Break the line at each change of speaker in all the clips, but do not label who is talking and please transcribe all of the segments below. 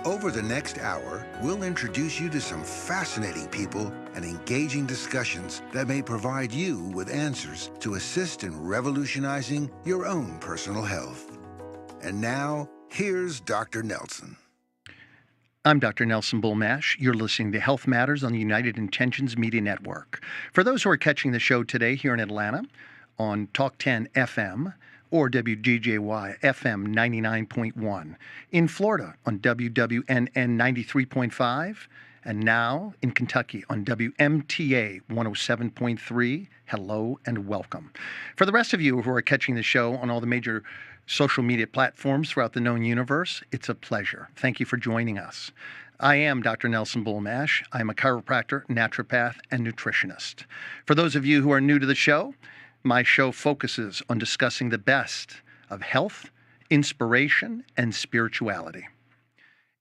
Over the next hour, we'll introduce you to some fascinating people and engaging discussions that may provide you with answers to assist in revolutionizing your own personal health. And now, here's Dr. Nelson.
I'm Dr. Nelson Bulmash. You're listening to Health Matters on the United Intentions Media Network. For those who are catching the show today here in Atlanta on Talk 10 FM, or WGJY FM 99.1, in Florida on WWNN 93.5, and now in Kentucky on WMTA 107.3. Hello and welcome. For the rest of you who are catching the show on all the major social media platforms throughout the known universe, it's a pleasure. Thank you for joining us. I am Dr. Nelson Bulmash. I'm a chiropractor, naturopath, and nutritionist. For those of you who are new to the show, my show focuses on discussing the best of health, inspiration, and spirituality.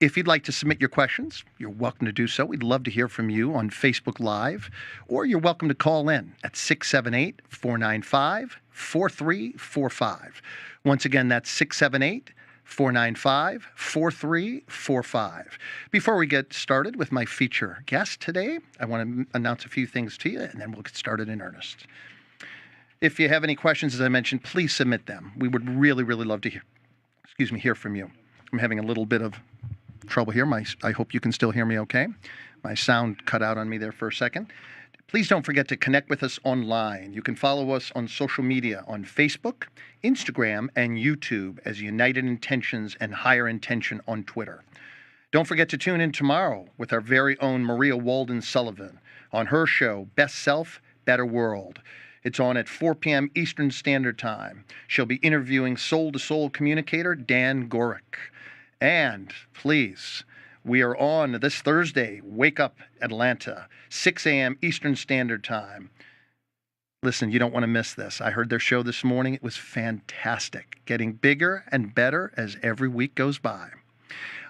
If you'd like to submit your questions, you're welcome to do so. We'd love to hear from you on Facebook Live, or you're welcome to call in at 678-495-4345. Once again, that's 678-495-4345. Before we get started with my feature guest today, I want to announce a few things to you, and then we'll get started in earnest. If you have any questions, as I mentioned, please submit them. We would really, really love to hear from you. I'm having a little bit of trouble here. I hope you can still hear me okay. My sound cut out on me there for a second. Please don't forget to connect with us online. You can follow us on social media on Facebook, Instagram, and YouTube as United Intentions and Higher Intention on Twitter. Don't forget to tune in tomorrow with our very own Maria Walden Sullivan on her show, Best Self, Better World. It's on at 4 p.m. Eastern Standard Time. She'll be interviewing soul-to-soul communicator Dan Gorick. And please, we are on this Thursday, Wake Up Atlanta, 6 a.m. Eastern Standard Time. Listen, you don't want to miss this. I heard their show this morning. It was fantastic, getting bigger and better as every week goes by.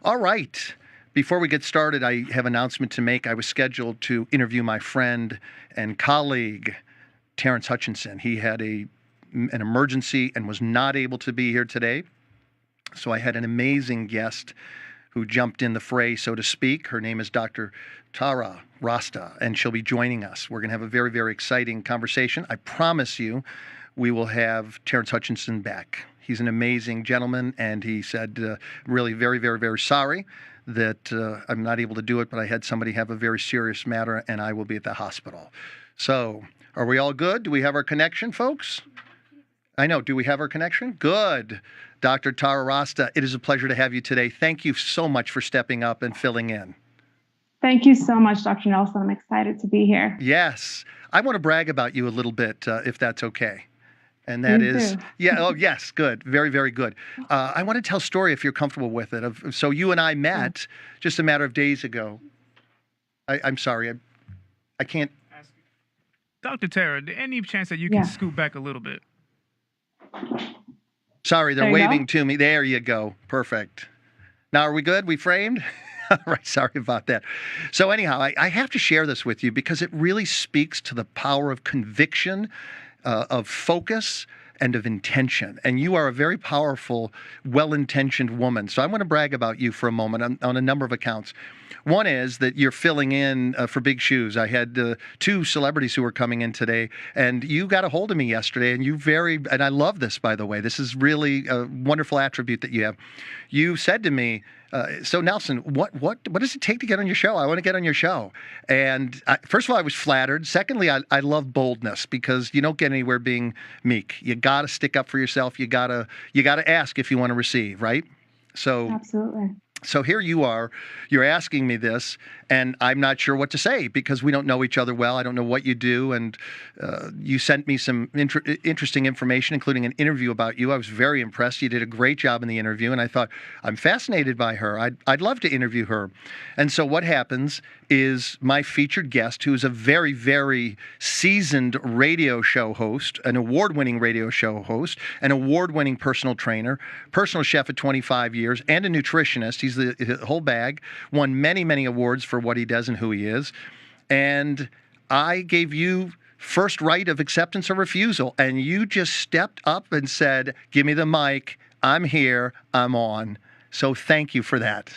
All right. Before we get started, I have an announcement to make. I was scheduled to interview my friend and colleague, Terrence Hutchinson. He had an emergency and was not able to be here today. So I had an amazing guest who jumped in the fray, so to speak. Her name is Dr. Tara Rasta, and she'll be joining us. We're going to have a very, very exciting conversation. I promise you we will have Terrence Hutchinson back. He's an amazing gentleman, and he said really very, very, very sorry that I'm not able to do it, but I had somebody have a very serious matter, and I will be at the hospital. So are we all good? Do we have our connection, folks? I know. Do we have our connection? Good. Dr. Tara Rasta, it is a pleasure to have you today. Thank you so much for stepping up and filling in.
Thank you so much, Dr. Nelson. I'm excited to be here.
Yes. I want to brag about you a little bit, if that's okay. And that is, yes, good. Very, very good. I want to tell a story, if you're comfortable with it. So you and I met just a matter of days ago. I'm sorry. I can't.
Dr. Tara, any chance that you can scoot back a little bit?
Sorry, they're waving to me. There you go. Perfect. Now, are we good? We framed? All right, sorry about that. So anyhow, I have to share this with you because it really speaks to the power of conviction, of focus, and of intention. And you are a very powerful, well-intentioned woman. So I want to brag about you for a moment on a number of accounts. One is that you're filling in for big shoes. I had two celebrities who were coming in today, and you got a hold of me yesterday, and and I love this, by the way. This is really a wonderful attribute that you have. You said to me, so Nelson, what does it take to get on your show? I want to get on your show. And first of all, I was flattered. Secondly, I love boldness because you don't get anywhere being meek. You got to stick up for yourself. You got to ask if you want to receive, right? So
absolutely.
So here you are, you're asking me this, and I'm not sure what to say because we don't know each other well. I don't know what you do, and you sent me some interesting information, including an interview about you. I was very impressed. You did a great job in the interview, and I thought, I'm fascinated by her. I'd love to interview her. And so what happens is my featured guest, who is a very, very seasoned radio show host, an award-winning radio show host, an award-winning personal trainer, personal chef at 25 years, and a nutritionist. He's the whole bag, won many, many awards for what he does and who he is. And I gave you first right of acceptance or refusal, and you just stepped up and said, give me the mic, I'm here, I'm on. So thank you for that.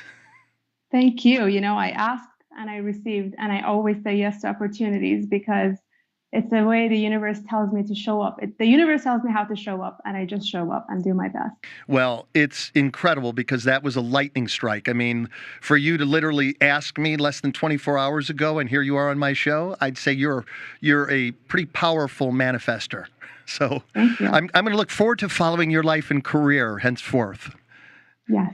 Thank you. I asked and I received, and I always say yes to opportunities because it's the way the universe tells me to show up. The universe tells me how to show up, and I just show up and do my best.
Well, it's incredible because that was a lightning strike. I mean, for you to literally ask me less than 24 hours ago, and here you are on my show, I'd say you're a pretty powerful manifester. So
Thank you.
I'm going to look forward to following your life and career henceforth.
Yes.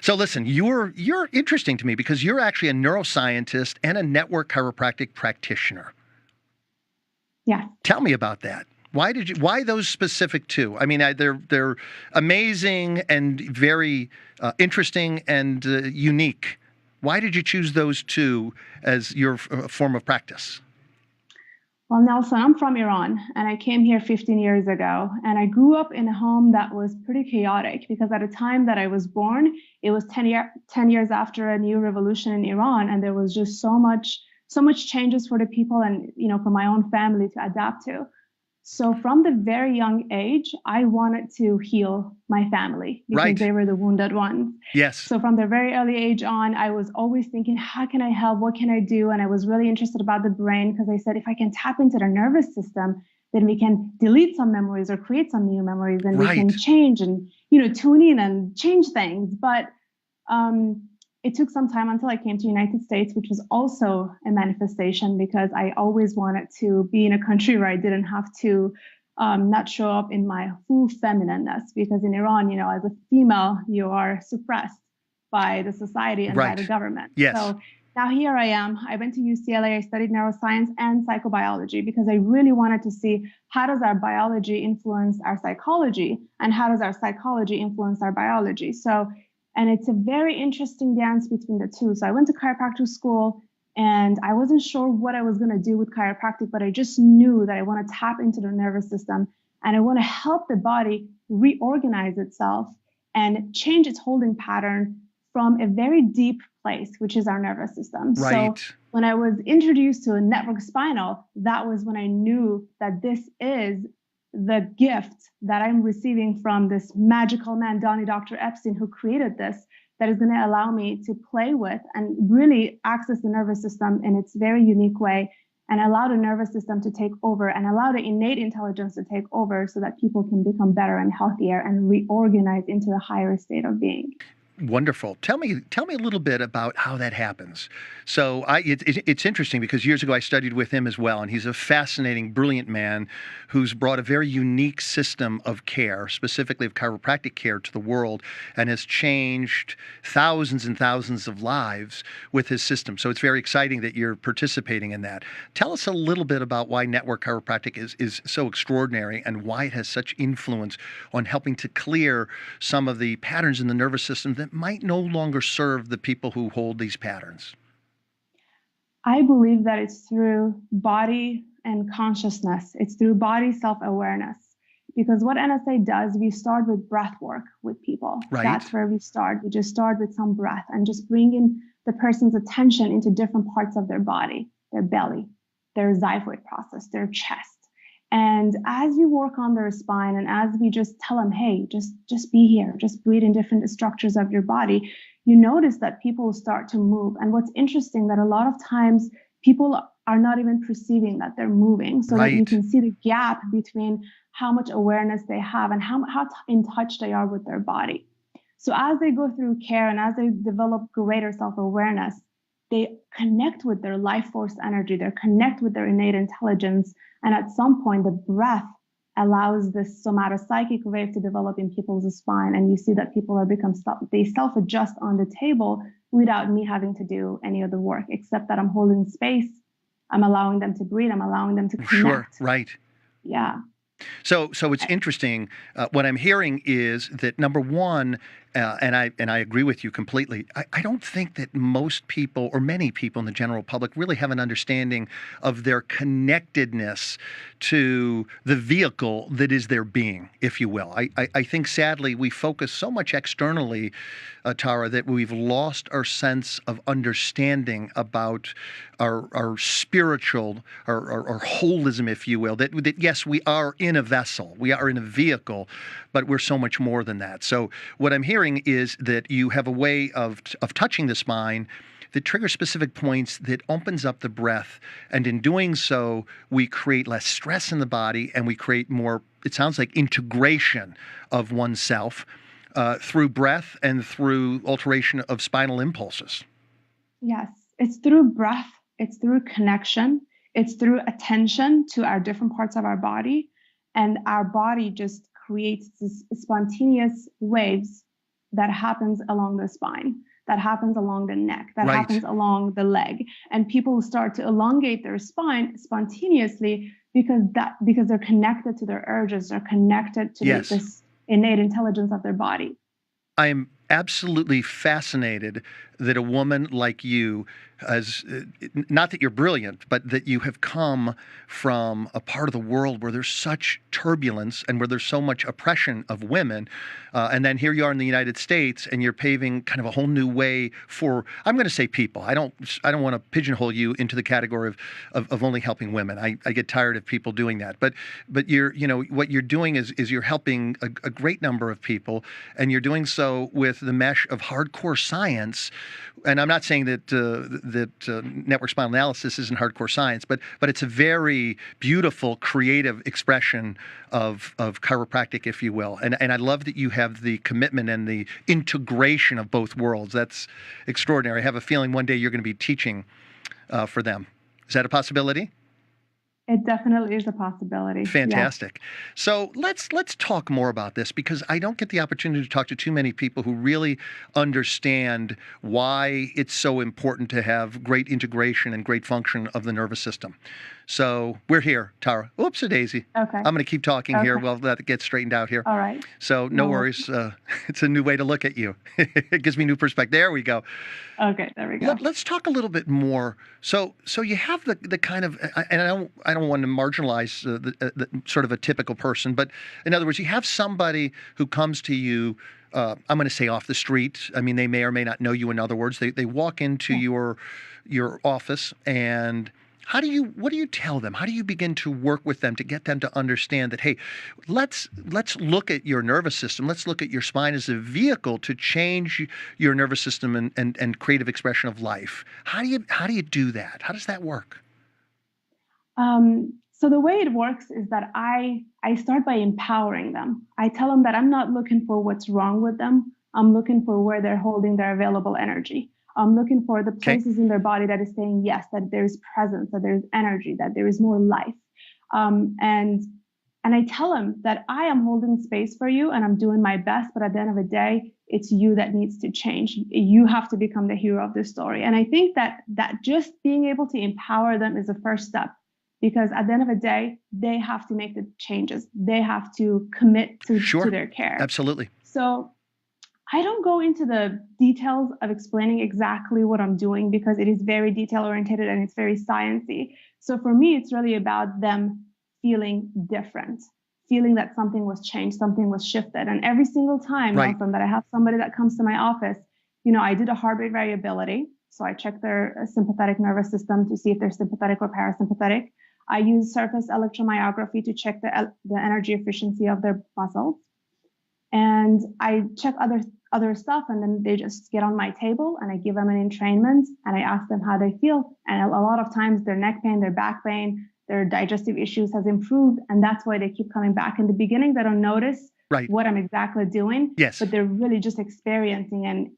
So listen, you're interesting to me because you're actually a neuroscientist and a network chiropractic practitioner.
Yes.
Tell me about that. Why those specific two? I mean, they're amazing and very interesting and unique. Why did you choose those two as your form of practice?
Well, Nelson, I'm from Iran, and I came here 15 years ago, and I grew up in a home that was pretty chaotic because at the time that I was born, it was 10 years after a new revolution in Iran, and there was just so much changes for the people and, for my own family to adapt to. So from the very young age, I wanted to heal my family because they were the wounded ones.
Yes.
So from the very early age on, I was always thinking, how can I help? What can I do? And I was really interested about the brain because I said, if I can tap into the nervous system, then we can delete some memories or create some new memories, and we can change and, tune in and change things. But it took some time until I came to the United States, which was also a manifestation because I always wanted to be in a country where I didn't have to not show up in my full feminineness. Because in Iran, as a female, you are suppressed by the society and by the government.
Yes.
So now here I am. I went to UCLA. I studied neuroscience and psychobiology because I really wanted to see how does our biology influence our psychology and how does our psychology influence our biology. And it's a very interesting dance between the two. So I went to chiropractic school and I wasn't sure what I was going to do with chiropractic, but I just knew that I want to tap into the nervous system and I want to help the body reorganize itself and change its holding pattern from a very deep place, which is our nervous system.
Right.
So when I was introduced to a network spinal, that was when I knew that this is the gift that I'm receiving from this magical man, Dr. Epstein, who created this, that is going to allow me to play with and really access the nervous system in its very unique way and allow the nervous system to take over and allow the innate intelligence to take over so that people can become better and healthier and reorganize into a higher state of being.
Wonderful. Tell me a little bit about how that happens. So it's interesting because years ago I studied with him as well, and he's a fascinating, brilliant man who's brought a very unique system of care, specifically of chiropractic care, to the world, and has changed thousands and thousands of lives with his system. So it's very exciting that you're participating in that. Tell us a little bit about why network chiropractic is so extraordinary and why it has such influence on helping to clear some of the patterns in the nervous system that might no longer serve the people who hold these patterns.
I believe that it's through body and consciousness. It's through body self-awareness. Because what NSA does, we start with breath work with people.
Right.
That's where we start. We just start with some breath and just bring in the person's attention into different parts of their body, their belly, their xiphoid process, their chest. And as we work on their spine and as we just tell them, hey, just be here, just breathe in different structures of your body, you notice that people start to move. And what's interesting that a lot of times people are not even perceiving that they're moving. So that you can see the gap between how much awareness they have and how in touch they are with their body. So as they go through care and as they develop greater self-awareness, they connect with their life force energy, they connect with their innate intelligence. And at some point, the breath allows this somatopsychic wave to develop in people's spine. And you see that people they self-adjust on the table without me having to do any of the work, except that I'm holding space. I'm allowing them to breathe. I'm allowing them to connect.
Sure, right.
Yeah.
So it's interesting. What I'm hearing is that number one, and I agree with you completely. I don't think that most people or many people in the general public really have an understanding of their connectedness to the vehicle that is their being, if you will. I think sadly we focus so much externally, Tara, that we've lost our sense of understanding about our spiritual, our holism, if you will. That yes, we are in a vessel, we are in a vehicle, but we're so much more than that. So what I'm hearing hearing is that you have a way of touching the spine that triggers specific points that opens up the breath. And in doing so, we create less stress in the body and we create more, it sounds like, integration of oneself through breath and through alteration of spinal impulses.
Yes, it's through breath, it's through connection, it's through attention to our different parts of our body. And our body just creates this spontaneous waves that happens along the spine, that happens along the neck, that happens along the leg. And people start to elongate their spine spontaneously because they're connected to their urges, they're connected to this innate intelligence of their body.
I'm absolutely fascinated that a woman like you has, not that you're brilliant, but that you have come from a part of the world where there's such turbulence and where there's so much oppression of women. And then here you are in the United States and you're paving kind of a whole new way for, I'm going to say people. I don't want to pigeonhole you into the category of only helping women. I get tired of people doing that. But you're, what you're doing is you're helping a great number of people, and you're doing so with the mesh of hardcore science. And I'm not saying that network spinal analysis isn't hardcore science, but it's a very beautiful, creative expression of chiropractic, if you will. And I love that you have the commitment and the integration of both worlds. That's extraordinary. I have a feeling one day you're going to be teaching for them. Is that a possibility?
It definitely is a possibility.
Fantastic. Yeah. So let's talk more about this, because I don't get the opportunity to talk to too many people who really understand why it's so important to have great integration and great function of the nervous system. So we're here, Tara. Oops-a-daisy.
Okay.
I'm going to keep talking here while that gets straightened out here.
All right.
So no worries. It's a new way to look at you. It gives me new perspective. There we go.
Okay, there we go.
Let's talk a little bit more. So you have the kind of, and I don't want to marginalize the sort of a typical person, but in other words, you have somebody who comes to you, I'm going to say off the street. I mean, they may or may not know you. In other words, they walk into your office, and what do you tell them? How do you begin to work with them to get them to understand that, hey, let's look at your nervous system. Let's look at your spine as a vehicle to change your nervous system and creative expression of life. How do you do that? How does that work?
So the way it works is that I start by empowering them. I tell them that I'm not looking for what's wrong with them. I'm looking for where they're holding their available energy. I'm looking for the places in their body that is saying yes, that there is presence, that there is energy, that there is more life. And I tell them that I am holding space for you and I'm doing my best, but at the end of the day, it's you that needs to change. You have to become the hero of the story. And I think that just being able to empower them is the first step, because at the end of the day, they have to make the changes. They have to commit to their care.
Absolutely.
So I don't go into the details of explaining exactly what I'm doing, because it is very detail oriented and it's very sciencey. So for me, it's really about them feeling different, feeling that something was changed, something was shifted. And every single time, Nelson, that I have somebody that comes to my office, I did a heart rate variability. So I check their sympathetic nervous system to see if they're sympathetic or parasympathetic. I use surface electromyography to check the energy efficiency of their muscles. And I check other stuff, and then they just get on my table and I give them an entrainment and I ask them how they feel. And a lot of times their neck pain, their back pain, their digestive issues has improved. And that's why they keep coming back. In the beginning, they don't notice what I'm exactly doing, but they're really just experiencing and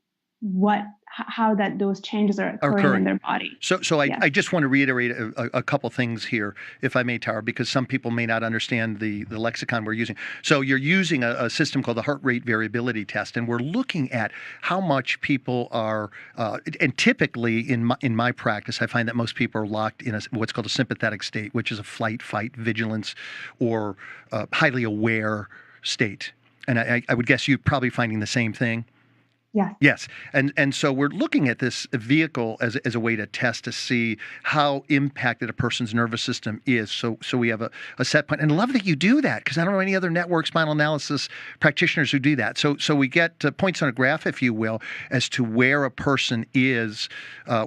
how those changes are occurring in their body.
So I just want to reiterate a couple things here, if I may, Tara, because some people may not understand the lexicon we're using. So you're using a system called the heart rate variability test, and we're looking at how much people are, and typically in my practice, I find that most people are locked in what's called a sympathetic state, which is a flight, fight, vigilance, or highly aware state. And I would guess you're probably finding the same thing.
Yes.
Yes. And so we're looking at this vehicle as a way to test to see how impacted a person's nervous system is. So we have a set point. And I love that you do that, because I don't know any other network spinal analysis practitioners who do that. So we get points on a graph, if you will, as to where a person is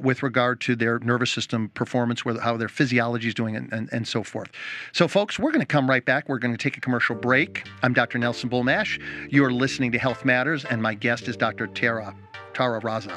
with regard to their nervous system performance, how their physiology is doing, and so forth. So folks, we're going to come right back. We're going to take a commercial break. I'm Dr. Nelson Bulmash. You're listening to Health Matters, and my guest is Dr. Tara Rasta.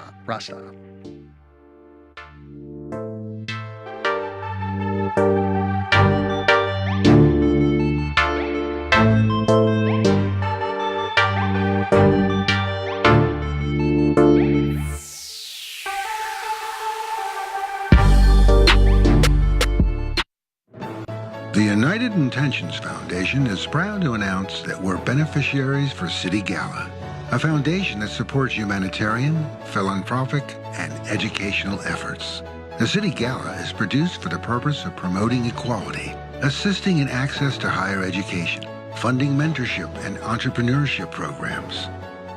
The United Intentions Foundation is proud to announce that we're beneficiaries for City Gala, a foundation that supports humanitarian, philanthropic, and educational efforts. The City Gala is produced for the purpose of promoting equality, assisting in access to higher education, funding mentorship and entrepreneurship programs.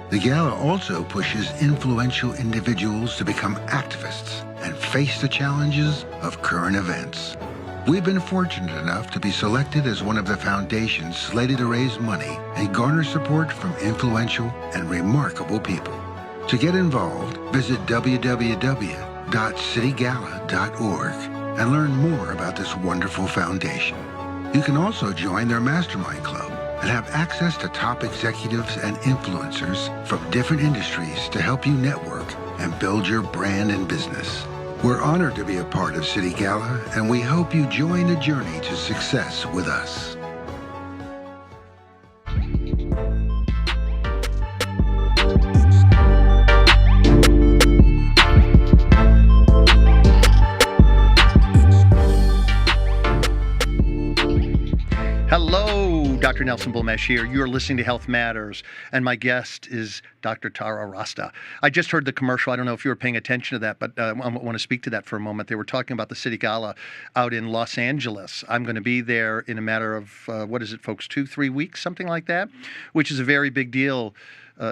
The Gala also pushes influential individuals to become activists and face the challenges of current events. We've been fortunate enough to be selected as one of the foundations slated to raise money and garner support from influential and remarkable people. To get involved, visit www.citygala.org and learn more about this wonderful foundation. You can also join their mastermind club and have access to top executives and influencers from different industries to help you network and build your brand and business. We're honored to be a part of City Gala, and we hope you join the journey to success with us.
Hello, Dr. Nelson Bulmash here. You're listening to Health Matters, and my guest is Dr. Tara Rasta. I just heard the commercial. I don't know if you were paying attention to that, but I want to speak to that for a moment. They were talking about the City Gala out in Los Angeles. I'm going to be there in a matter of, what is it, folks, 2-3 weeks, something like that, which is a very big deal,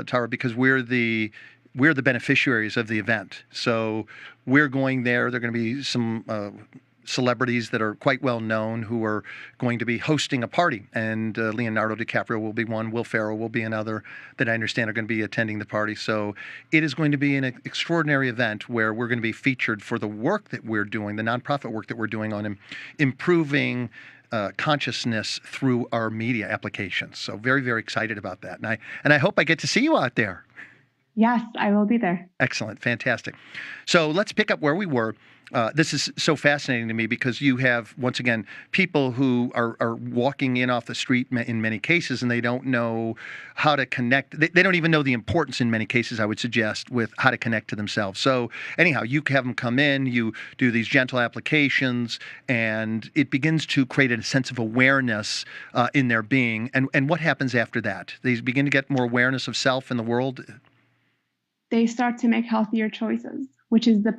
Tara, because we're the beneficiaries of the event. So we're going there. There are going to be some celebrities that are quite well known who are going to be hosting a party, and Leonardo DiCaprio will be one, Will Ferrell will be another that I understand are going to be attending the party. So it is going to be an extraordinary event where we're going to be featured for the work that we're doing, the nonprofit work that we're doing on improving consciousness through our media applications. So very, very excited about that, and I hope I get to see you out there.
Yes, I will be there.
Excellent. Fantastic. So let's pick up where we were. This is so fascinating to me because you have, once again, people who are walking in off the street in many cases, and they don't know how to connect. They don't even know the importance in many cases, I would suggest, with how to connect to themselves. So anyhow, you have them come in, you do these gentle applications, and it begins to create a sense of awareness in their being. And what happens after that? They begin to get more awareness of self in the world.
They start to make healthier choices, which is the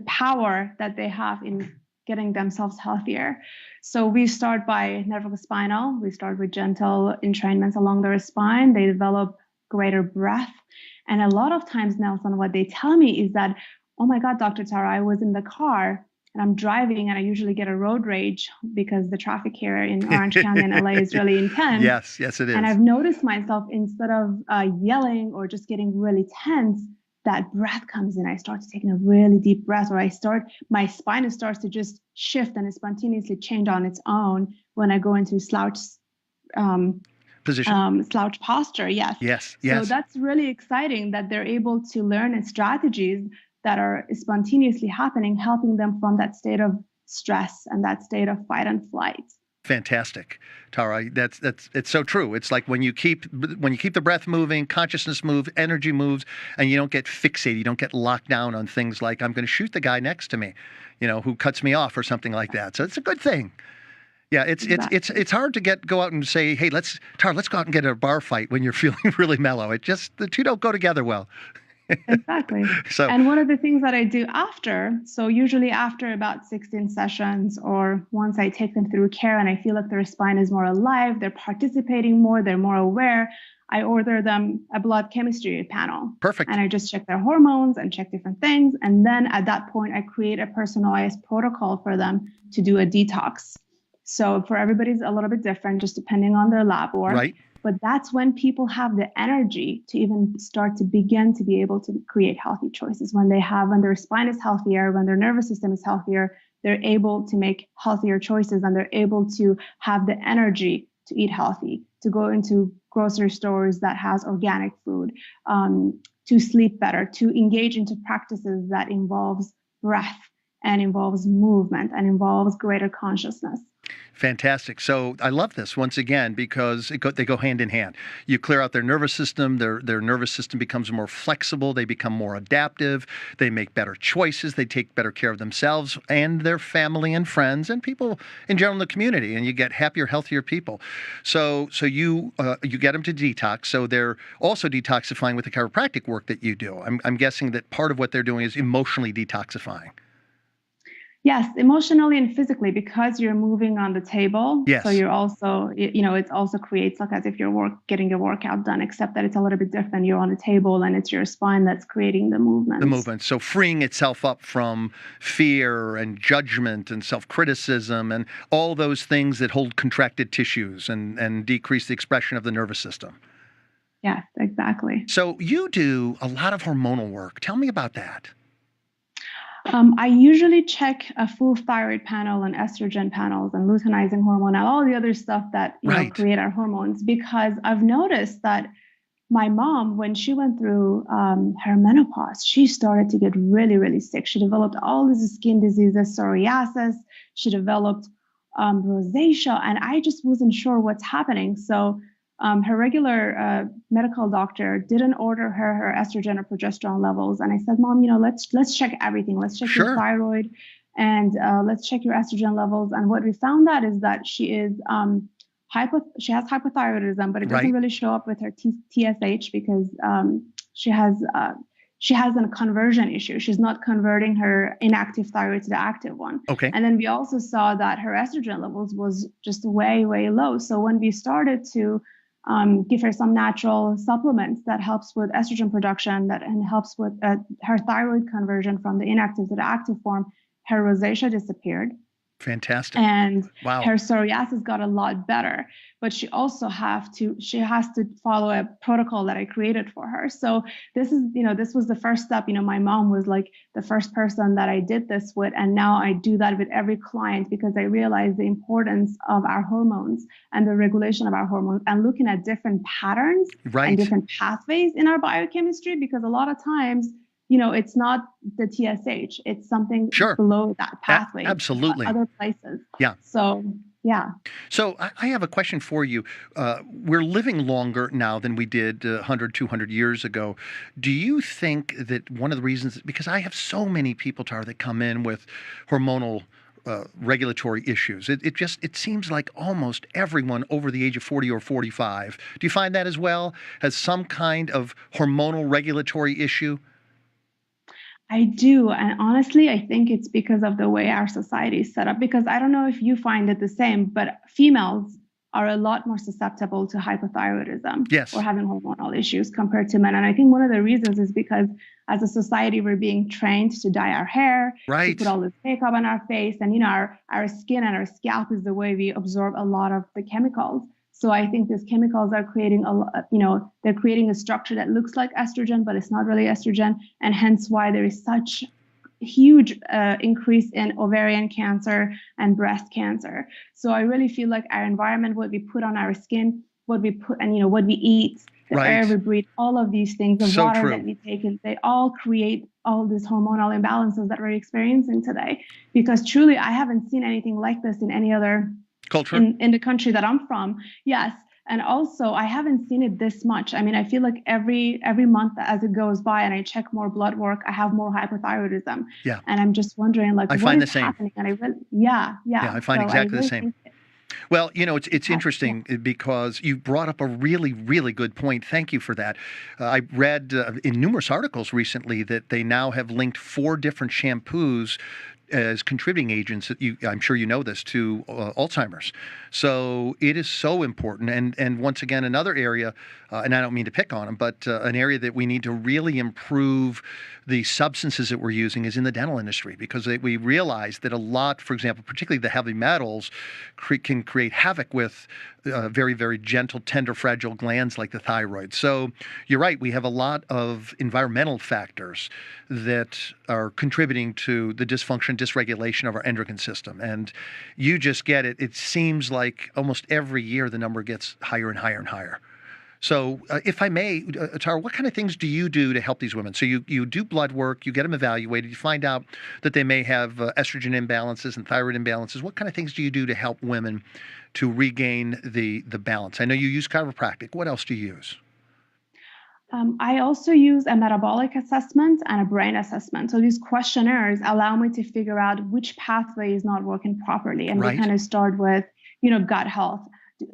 power that they have in getting themselves healthier. So we start by nervospinal. We start with gentle entrainments along their spine. They develop greater breath. And a lot of times, Nelson, what they tell me is that, oh my God, Dr. Tara, I was in the car and I'm driving, and I usually get a road rage because the traffic here in Orange County and LA is really intense.
Yes, it is.
And I've noticed myself, instead of yelling or just getting really tense, that breath comes in. I start to take a really deep breath, or my spine starts to just shift and spontaneously change on its own when I go into slouch
position,
slouch posture. Yes. So that's really exciting that they're able to learn strategies that are spontaneously happening, helping them from that state of stress and that state of fight and flight.
Fantastic, Tara. That's it's so true. It's like when you keep the breath moving, consciousness moves, energy moves, and you don't get fixated. You don't get locked down on things like, I'm going to shoot the guy next to me, who cuts me off or something like that. So it's a good thing. Yeah, it's hard to go out and say, hey, let's go out and get a bar fight when you're feeling really mellow. The two don't go together well.
Exactly. And one of the things that I do after, so usually after about 16 sessions, or once I take them through care and I feel like their spine is more alive, they're participating more, they're more aware, I order them a blood chemistry panel.
Perfect.
And I just check their hormones and check different things. And then at that point, I create a personalized protocol for them to do a detox. So for everybody's a little bit different, just depending on their lab work.
Right.
But that's when people have the energy to even start to begin to be able to create healthy choices. When their spine is healthier, when their nervous system is healthier, they're able to make healthier choices, and they're able to have the energy to eat healthy, to go into grocery stores that has organic food, to sleep better, to engage into practices that involves breath and involves movement and involves greater consciousness.
Fantastic. So I love this once again because they go hand in hand. You clear out their nervous system. Their nervous system becomes more flexible. They become more adaptive. They make better choices. They take better care of themselves and their family and friends and people in general in the community. And you get happier, healthier people. So you get them to detox. So they're also detoxifying with the chiropractic work that you do. I'm guessing that part of what they're doing is emotionally detoxifying.
Yes, emotionally and physically, because you're moving on the table.
Yes.
So you're also, it also creates like as if you're getting your workout done, except that it's a little bit different. You're on a table and it's your spine that's creating the movement.
The movement. So freeing itself up from fear and judgment and self-criticism and all those things that hold contracted tissues and decrease the expression of the nervous system.
Yes, exactly.
So you do a lot of hormonal work. Tell me about that.
I usually check a full thyroid panel and estrogen panels and luteinizing hormone and all the other stuff that create our hormones, because I've noticed that my mom, when she went through her menopause, she started to get really, really sick. She developed all these skin diseases, psoriasis. She developed rosacea, and I just wasn't sure what's happening. So her regular medical doctor didn't order her estrogen or progesterone levels. And I said, Mom, let's check everything. Let's check your thyroid and let's check your estrogen levels. And what we found out is that she is she has hypothyroidism, but it doesn't really show up with her TSH because she has a conversion issue. She's not converting her inactive thyroid to the active one.
Okay.
And then we also saw that her estrogen levels was just way, way low. So when we started to give her some natural supplements that helps with estrogen production and helps with her thyroid conversion from the inactive to the active form, her rosacea disappeared.
Fantastic.
And
wow.
Her psoriasis got a lot better, but she also has to follow a protocol that I created for her. So this was the first step. My mom was like the first person that I did this with. And now I do that with every client because I realize the importance of our hormones and the regulation of our hormones and looking at different patterns and different pathways in our biochemistry, because a lot of times, it's not the TSH. It's something below that pathway.
Absolutely.
Other places.
Yeah.
So, yeah.
So I have a question for you. We're living longer now than we did 100, 200 years ago. Do you think that one of the reasons, because I have so many people, Tara, that come in with hormonal regulatory issues. It seems like almost everyone over the age of 40 or 45. Do you find that as well? Has some kind of hormonal regulatory issue?
I do. And honestly, I think it's because of the way our society is set up, because I don't know if you find it the same, but females are a lot more susceptible to hypothyroidism or having hormonal issues compared to men. And I think one of the reasons is because as a society, we're being trained to dye our hair, to put all this makeup on our face. And, our skin and our scalp is the way we absorb a lot of the chemicals. So I think these chemicals are creating they're creating a structure that looks like estrogen, but it's not really estrogen. And hence why there is such huge increase in ovarian cancer and breast cancer. So I really feel like our environment, what we put on our skin, what we put, and what we eat, the air we breathe, all of these things, the water that we take in, they all create all these hormonal imbalances that we're experiencing today. Because truly, I haven't seen anything like this in any other culture in the country that I'm from. Yes. And also, I haven't seen it this much. I mean, I feel like every month as it goes by and I check more blood work, I have more hypothyroidism. Yeah. And I'm just wondering, like, what is happening? And I really, yeah.
I find exactly the same. Well, it's interesting because you brought up a really, really good point. Thank you for that. I read in numerous articles recently that they now have linked 4 different shampoos as contributing agents, I'm sure you know this, to Alzheimer's. So it is so important. And once again, another area, and I don't mean to pick on them, but an area that we need to really improve the substances that we're using is in the dental industry, because we realize that a lot, for example, particularly the heavy metals, can create havoc with very, very gentle, tender, fragile glands like the thyroid. So you're right. We have a lot of environmental factors that are contributing to the dysregulation of our endocrine system. And you just get it. It seems like almost every year the number gets higher and higher and higher. So if I may, Tara, what kind of things do you do to help these women? So you do blood work, you get them evaluated, you find out that they may have estrogen imbalances and thyroid imbalances. What kind of things do you do to help women to regain the balance? I know you use chiropractic. What else do you use?
I also use a metabolic assessment and a brain assessment. So these questionnaires allow me to figure out which pathway is not working properly. And we kind of start with, gut health.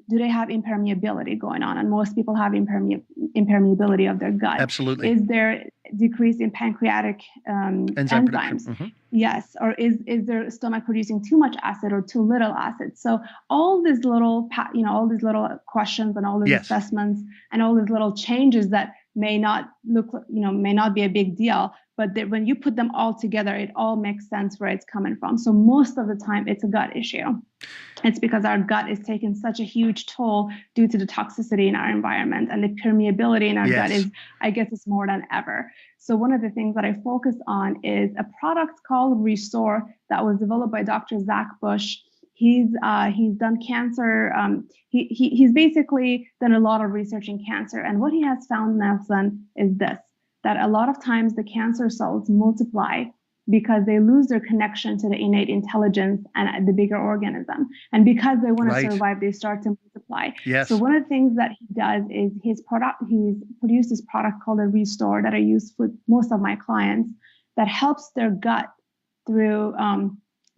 Do they have impermeability going on? And most people have impermeability of their gut.
Absolutely.
Is there decrease in pancreatic enzymes?
Mm-hmm.
Yes. Or is their stomach producing too much acid or too little acid? So all these little, all these little questions and all these assessments and all these little changes that may not be a big deal, but when you put them all together, it all makes sense where it's coming from. So most of the time it's a gut issue. It's because our gut is taking such a huge toll due to the toxicity in our environment, and the permeability in our gut is, I guess, it's more than ever. So one of the things that I focus on is a product called Restore that was developed by Dr. Zach Bush. He's done cancer. He's basically done a lot of research in cancer. And what he has found, Nelson, is this, that a lot of times the cancer cells multiply because they lose their connection to the innate intelligence and the bigger organism. And because they want to survive, they start to multiply.
Yes.
So one of the things that he does is he's produced this product called a Restore that I use with most of my clients that helps their gut through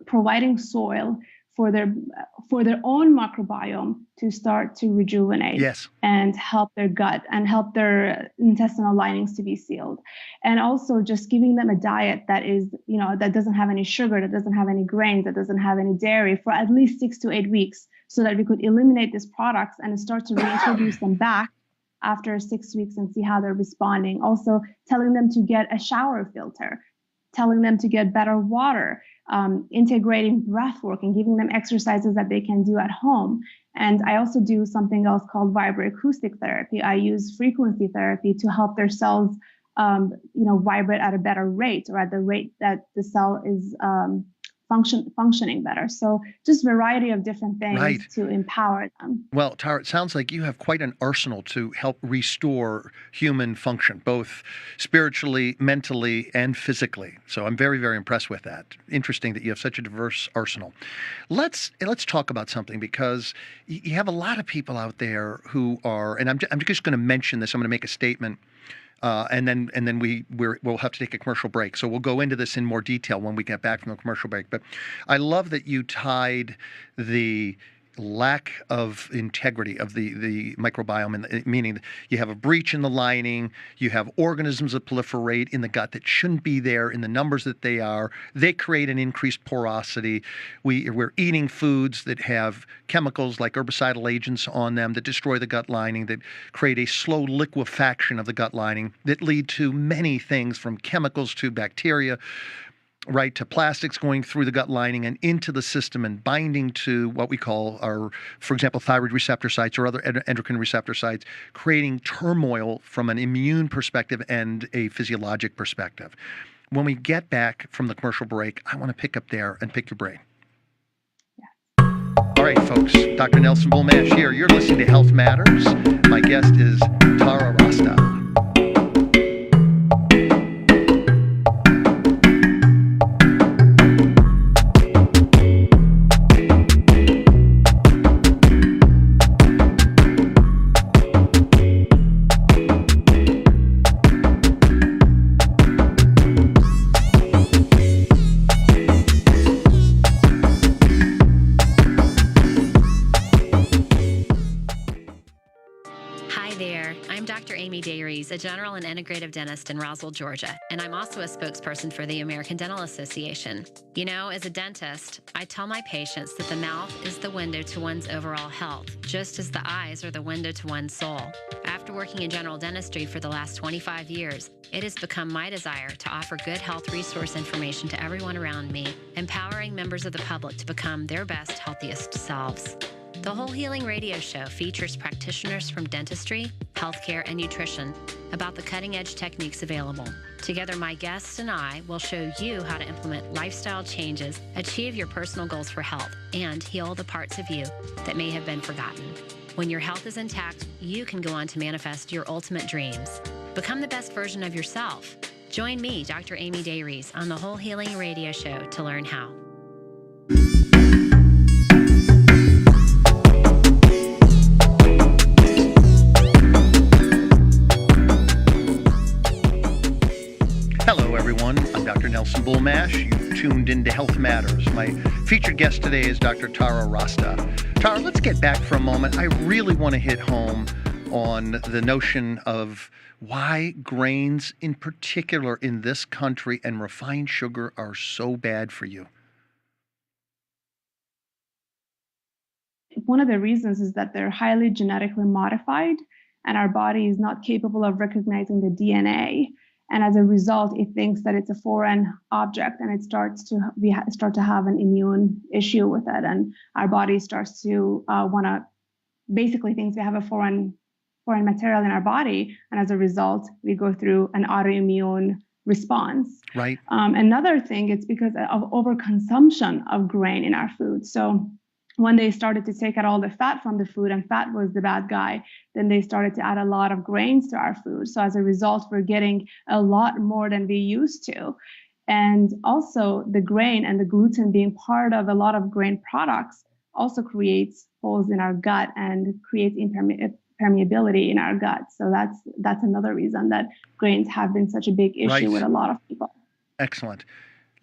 providing soil for their own microbiome to start to rejuvenate and help their gut and help their intestinal linings to be sealed. And also just giving them a diet that is, that doesn't have any sugar, that doesn't have any grains, that doesn't have any dairy for at least 6 to 8 weeks, so that we could eliminate these products and start to reintroduce them back after 6 weeks and see how they're responding. Also telling them to get a shower filter, telling them to get better water, integrating breath work and giving them exercises that they can do at home. And I also do something else called vibroacoustic therapy. I use frequency therapy to help their cells, vibrate at a better rate, or at the rate that the cell is functioning better. So just variety of different things to empower them.
Well, Tara, it sounds like you have quite an arsenal to help restore human function, both spiritually, mentally, and physically. So I'm very, very impressed with that. Interesting that you have such a diverse arsenal. Let's talk about something, because you have a lot of people out there who are, and I'm just going to mention this. I'm going to make a statement. And then we'll have to take a commercial break. So we'll go into this in more detail when we get back from the commercial break. But I love that you tied the lack of integrity of the microbiome, and meaning you have a breach in the lining, you have organisms that proliferate in the gut that shouldn't be there in the numbers that they are. They create an increased porosity. We're eating foods that have chemicals like herbicidal agents on them that destroy the gut lining, that create a slow liquefaction of the gut lining, that lead to many things, from chemicals to bacteria, to plastics going through the gut lining and into the system and binding to what we call our, for example, thyroid receptor sites or other endocrine receptor sites, creating turmoil from an immune perspective and a physiologic perspective. When we get back from the commercial break, I want to pick up there and pick your brain. All right, folks, Dr. Nelson Bulmash here. You're listening to Health Matters. My guest is Tara Rasta.
Dayries, a general and integrative dentist in Roswell, Georgia, and I'm also a spokesperson for the American Dental Association. You know, as a dentist, I tell my patients that the mouth is the window to one's overall health, just as the eyes are the window to one's soul. After working in general dentistry for the last 25 years, it has become my desire to offer good health resource information to everyone around me, empowering members of the public to become their best, healthiest selves. The Whole Healing Radio Show features practitioners from dentistry, healthcare, and nutrition about the cutting-edge techniques available. Together, my guests and I will show you how to implement lifestyle changes, achieve your personal goals for health, and heal the parts of you that may have been forgotten. When your health is intact, you can go on to manifest your ultimate dreams. Become the best version of yourself. Join me, Dr. Amy Dayries, on the Whole Healing Radio Show to learn how.
Hello, everyone. I'm Dr. Nelson Bullmash. You've tuned into Health Matters. My featured guest today is Dr. Tara Rasta. Tara, let's get back for a moment. I really want to hit home on the notion of why grains in particular in this country and refined sugar are so bad for you.
One of the reasons is that they're highly genetically modified and our body is not capable of recognizing the DNA. And as a result, it thinks that it's a foreign object, and it starts to start to have an immune issue with it, and our body starts to want to basically thinks we have a foreign material in our body, and as a result, we go through an autoimmune response.
Right.
Another thing, it's because of overconsumption of grain in our food. So when they started to take out all the fat from the food, and fat was the bad guy, then they started to add a lot of grains to our food. So as a result, we're getting a lot more than we used to. And also the grain and the gluten being part of a lot of grain products also creates holes in our gut and creates permeability in our gut. So that's another reason that grains have been such a big issue with a lot of people.
Excellent.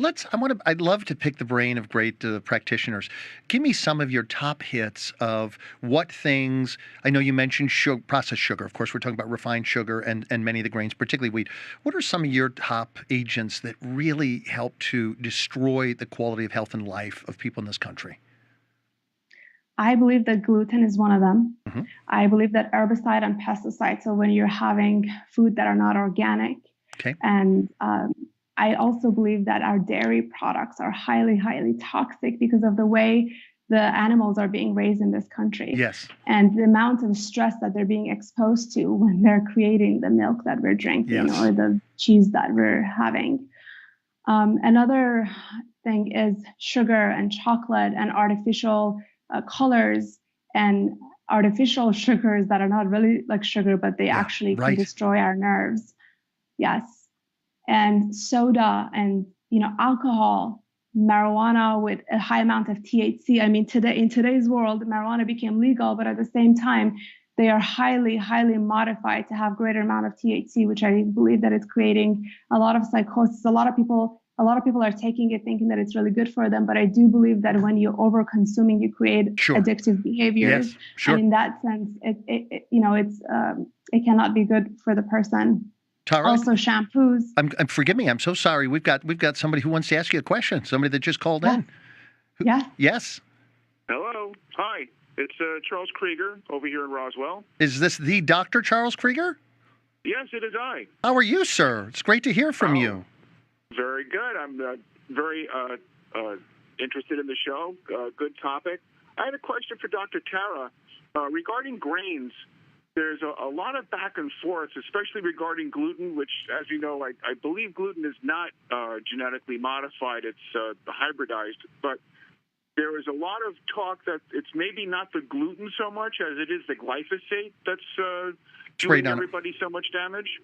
I'd love to pick the brain of great practitioners. Give me some of your top hits of what things. I know you mentioned processed sugar. Of course, we're talking about refined sugar and many of the grains, particularly wheat. What are some of your top agents that really help to destroy the quality of health and life of people in this country?
I believe that gluten is one of them.
Mm-hmm.
I believe that herbicide and pesticides. So when you're having food that are not organic,
okay,
and I also believe that our dairy products are highly, highly toxic because of the way the animals are being raised in this country.
Yes.
And the amount of stress that they're being exposed to when they're creating the milk that we're drinking, yes, or the cheese that we're having. Another thing is sugar and chocolate and artificial colors and artificial sugars that are not really like sugar, but they actually can destroy our nerves. Yes. And soda and, alcohol, marijuana with a high amount of THC. I mean, in today's world, marijuana became legal, but at the same time, they are highly, highly modified to have greater amount of THC, which I believe that it's creating a lot of psychosis. A lot of people are taking it thinking that it's really good for them, but I do believe that when you're over consuming, you create addictive behaviors.
Yes, sure.
And in that sense, it cannot be good for the person.
Tara,
also shampoos.
Forgive me. I'm so sorry. We've got somebody who wants to ask you a question. Somebody that just called in.
Yeah.
Yes.
Hello. Hi. It's Charles Krieger over here in Roswell.
Is this the Dr. Charles Krieger?
Yes, it is I.
How are you, sir? It's great to hear from you.
Very good. I'm very interested in the show. Good topic. I had a question for Dr. Tara regarding grains. There's a lot of back and forth, especially regarding gluten, which, as you know, I believe gluten is not genetically modified. It's hybridized. But there is a lot of talk that it's maybe not the gluten so much as it is the glyphosate that's doing everybody so much damage.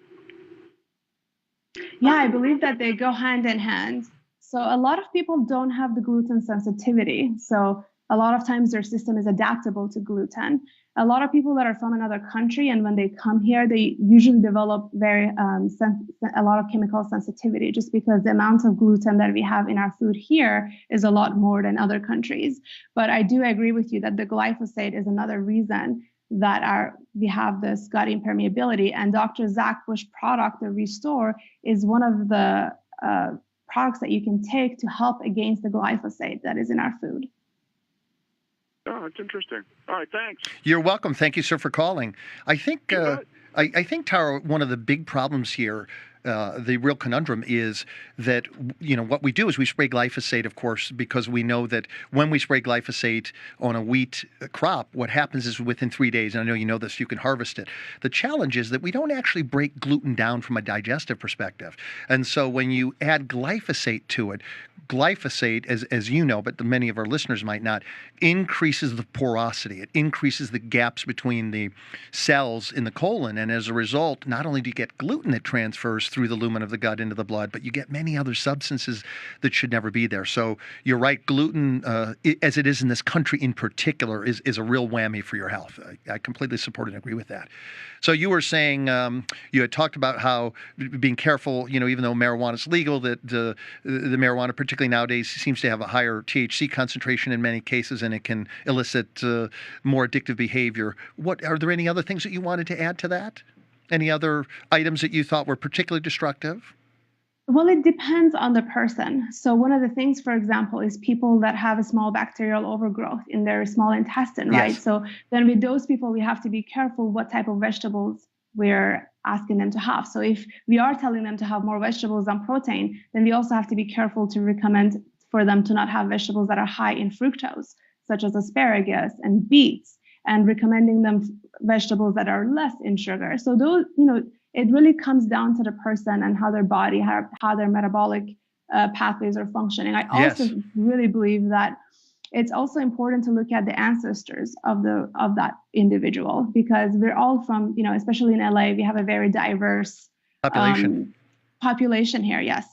Yeah, I believe that they go hand in hand. So a lot of people don't have the gluten sensitivity. So a lot of times their system is adaptable to gluten. A lot of people that are from another country, and when they come here, they usually develop a lot of chemical sensitivity, just because the amount of gluten that we have in our food here is a lot more than other countries. But I do agree with you that the glyphosate is another reason we have this gut impermeability. And Dr. Zach Bush product, the Restore, is one of the products that you can take to help against the glyphosate that is in our food.
Oh, that's interesting. All right, thanks.
You're welcome. Thank you, sir, for calling. I think, I think, Tara, one of the big problems here, the real conundrum is that, what we do is we spray glyphosate, of course, because we know that when we spray glyphosate on a wheat crop, what happens is within 3 days, and I know you know this, you can harvest it. The challenge is that we don't actually break gluten down from a digestive perspective. And so when you add glyphosate to it, glyphosate, as you know, but many of our listeners might not, increases the porosity. It increases the gaps between the cells in the colon. And as a result, not only do you get gluten that transfers through the lumen of the gut into the blood, but you get many other substances that should never be there. So you're right, gluten, as it is in this country in particular, is a real whammy for your health. I completely support and agree with that. So you were saying, you had talked about how being careful, even though marijuana is legal, that the marijuana, particularly nowadays, seems to have a higher THC concentration in many cases, and it can elicit more addictive behavior. Are there any other things that you wanted to add to that? Any other items that you thought were particularly destructive?
Well, it depends on the person. So one of the things, for example, is people that have a small bacterial overgrowth in their small intestine, right?
Yes.
So then with those people, we have to be careful what type of vegetables we're asking them to have. So if we are telling them to have more vegetables than protein, then we also have to be careful to recommend for them to not have vegetables that are high in fructose, such as asparagus and beets, and recommending them vegetables that are less in sugar. So those, it really comes down to the person and how their body, how their metabolic pathways are functioning. I also really believe that it's also important to look at the ancestors of that individual, because we're all from, especially in LA, we have a very diverse population here. Yes.